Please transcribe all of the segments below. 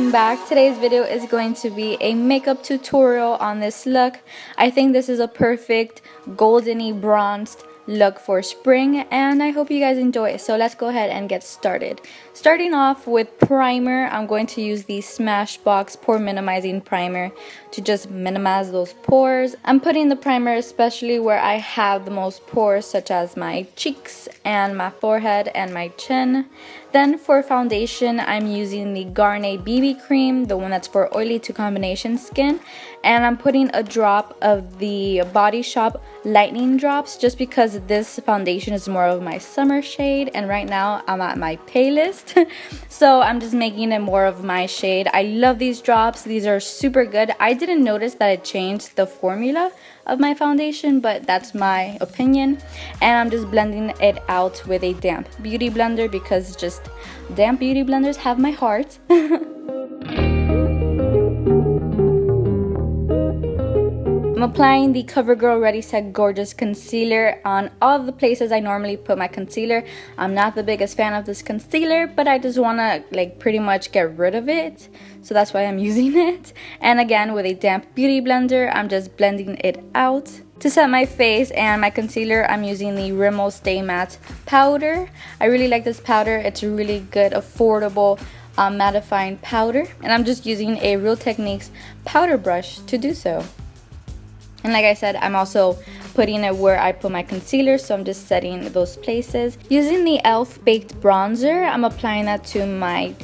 welcome back. Today's video is going to be a makeup tutorial on this look. I think this is a perfect goldeny bronzed look for spring, and I hope you guys enjoy it. So let's go ahead and get started. Starting off with primer, I'm going to use the Smashbox Pore Minimizing Primer to just minimize those pores. I'm putting the primer especially where I have the most pores, such as my cheeks and my forehead and my chin. Then for foundation, I'm using the Garnier BB Cream, the one that's for oily to combination skin. And I'm putting a drop of the Body Shop Lightening Drops just because this foundation is more of my summer shade. And right now I'm at my palest. So I'm just making it more of my shade. I love these drops. These are super good. I didn't notice that it changed the formula of my foundation, but that's my opinion. And I'm just blending it out with a damp beauty blender because just damp beauty blenders have my heart. I'm applying the Covergirl Ready Set Gorgeous Concealer on all the places I normally put my concealer. I'm not the biggest fan of this concealer, but I just want to like pretty much get rid of it. So that's why I'm using it. And again, with a damp beauty blender, I'm just blending it out. To set my face and my concealer, I'm using the Rimmel Stay Matte Powder. I really like this powder. It's a really good, affordable mattifying powder. And I'm just using a Real Techniques powder brush to do so. And like I said, I'm also putting it where I put my concealer, so I'm just setting those places. Using the e.l.f. Baked Bronzer, I'm applying that to my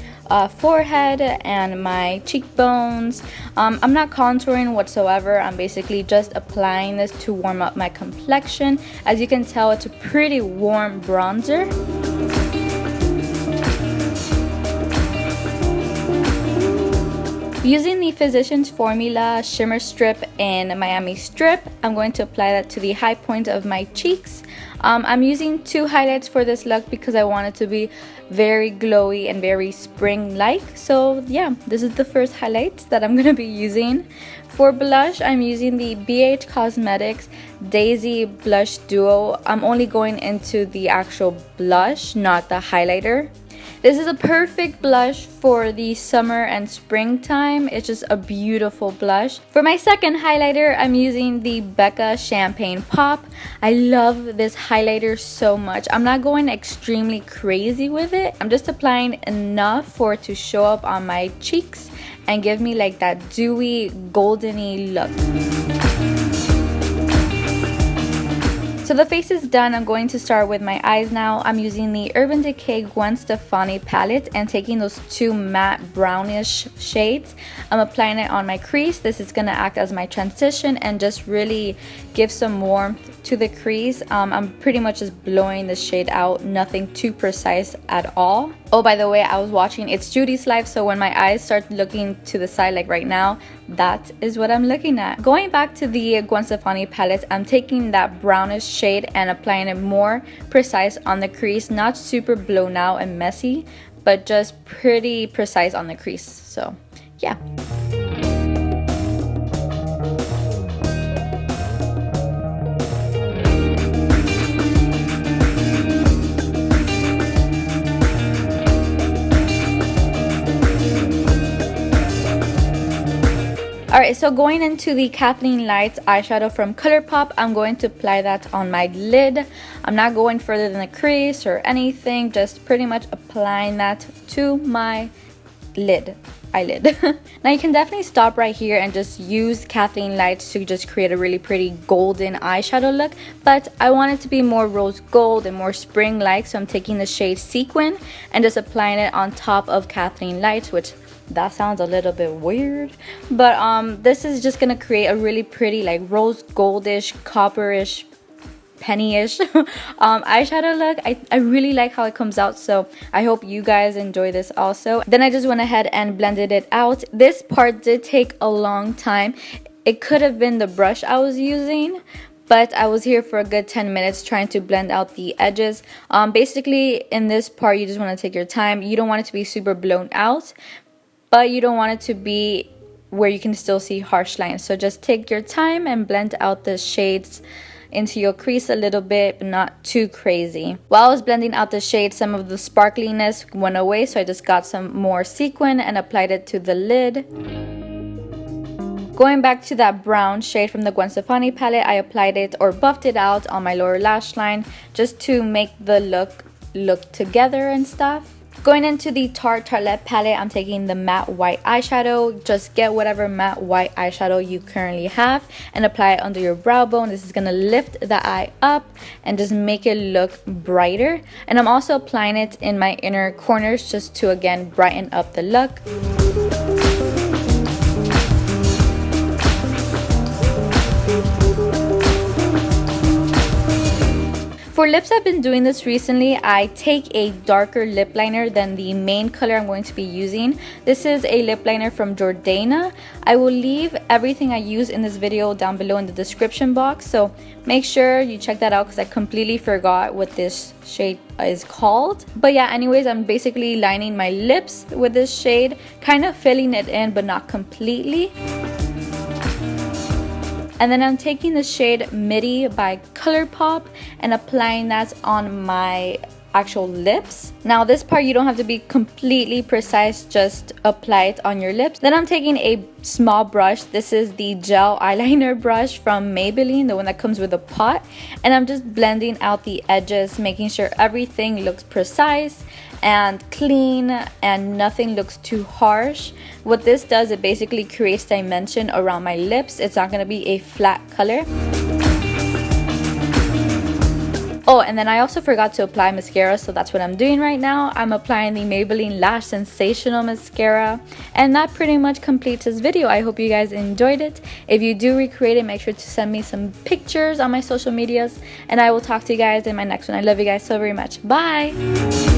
forehead and my cheekbones. I'm not contouring whatsoever. I'm basically just applying this to warm up my complexion. As you can tell, it's a pretty warm bronzer. Using the Physicians Formula Shimmer Strip in Miami Strip, I'm going to apply that to the high point of my cheeks. I'm using 2 highlights for this look because I want it to be very glowy and very spring-like. So yeah, this is the first highlight that I'm going to be using. For blush, I'm using the BH Cosmetics Daisy Blush Duo. I'm only going into the actual blush, not the highlighter. This is a perfect blush for the summer and springtime. It's just a beautiful blush. For my second highlighter, I'm using the Becca Champagne Pop. I love this highlighter so much. I'm not going extremely crazy with it. I'm just applying enough for it to show up on my cheeks and give me like that dewy, goldeny look. So the face is done. I'm going to start with my eyes now. I'm using the Urban Decay Gwen Stefani palette and taking those 2 matte brownish shades. I'm applying it on my crease. This is going to act as my transition and just really give some warmth to the crease. I'm pretty much just blowing the shade out, nothing too precise at all. Oh, by the way, I was watching It's Judy's Life, so when my eyes start looking to the side like right now, that is what I'm looking at. Going back to the Gwen Stefani palette, I'm taking that brownish shade and applying it more precise on the crease, not super blown out and messy, but just pretty precise on the crease. So yeah. Alright, so going into the Kathleenlights eyeshadow from Colourpop, I'm going to apply that on my lid. I'm not going further than the crease or anything, just pretty much applying that to my eyelid. Now you can definitely stop right here and just use Kathleenlights to just create a really pretty golden eyeshadow look, but I want it to be more rose gold and more spring-like, so I'm taking the shade Sequin and just applying it on top of Kathleenlights, which that sounds a little bit weird, but this is just gonna create a really pretty like rose goldish, copperish, pennyish eyeshadow look. I really like how it comes out, so I hope you guys enjoy this also. Then I just went ahead and blended it out. This part did take a long time. It could have been the brush I was using, but I was here for a good 10 minutes trying to blend out the edges. Basically in this part you just want to take your time. You don't want it to be super blown out, but you don't want it to be where you can still see harsh lines. So just take your time and blend out the shades into your crease a little bit, but not too crazy. While I was blending out the shade, some of the sparkliness went away, so I just got some more Sequin and applied it to the lid. Going back to that brown shade from the Gwen Stefani palette, I applied it or buffed it out on my lower lash line just to make the look together and stuff. Going into the Tarte Tartlette palette, I'm taking the matte white eyeshadow. Just get whatever matte white eyeshadow you currently have and apply it under your brow bone. This is going to lift the eye up and just make it look brighter. And I'm also applying it in my inner corners just to, again, brighten up the look. For lips, I've been doing this recently. I take a darker lip liner than the main color I'm going to be using. This is a lip liner from Jordana. I will leave everything I use in this video down below in the description box, so make sure you check that out because I completely forgot what this shade is called. But yeah, anyways, I'm basically lining my lips with this shade, kind of filling it in but not completely. And then I'm taking the shade Midi by Colourpop and applying that on my actual lips. Now this part you don't have to be completely precise, just apply it on your lips. Then I'm taking a small brush. This is the gel eyeliner brush from Maybelline, the one that comes with a pot, and I'm just blending out the edges, making sure everything looks precise and clean and nothing looks too harsh. What this does, it basically creates dimension around my lips. It's not going to be a flat color. Oh, and then I also forgot to apply mascara, so that's what I'm doing right now. I'm applying the Maybelline Lash Sensational mascara, and that pretty much completes this video. I hope you guys enjoyed it. If you do recreate it, make sure to send me some pictures on my social medias, and I will talk to you guys in my next one. I love you guys so very much. Bye!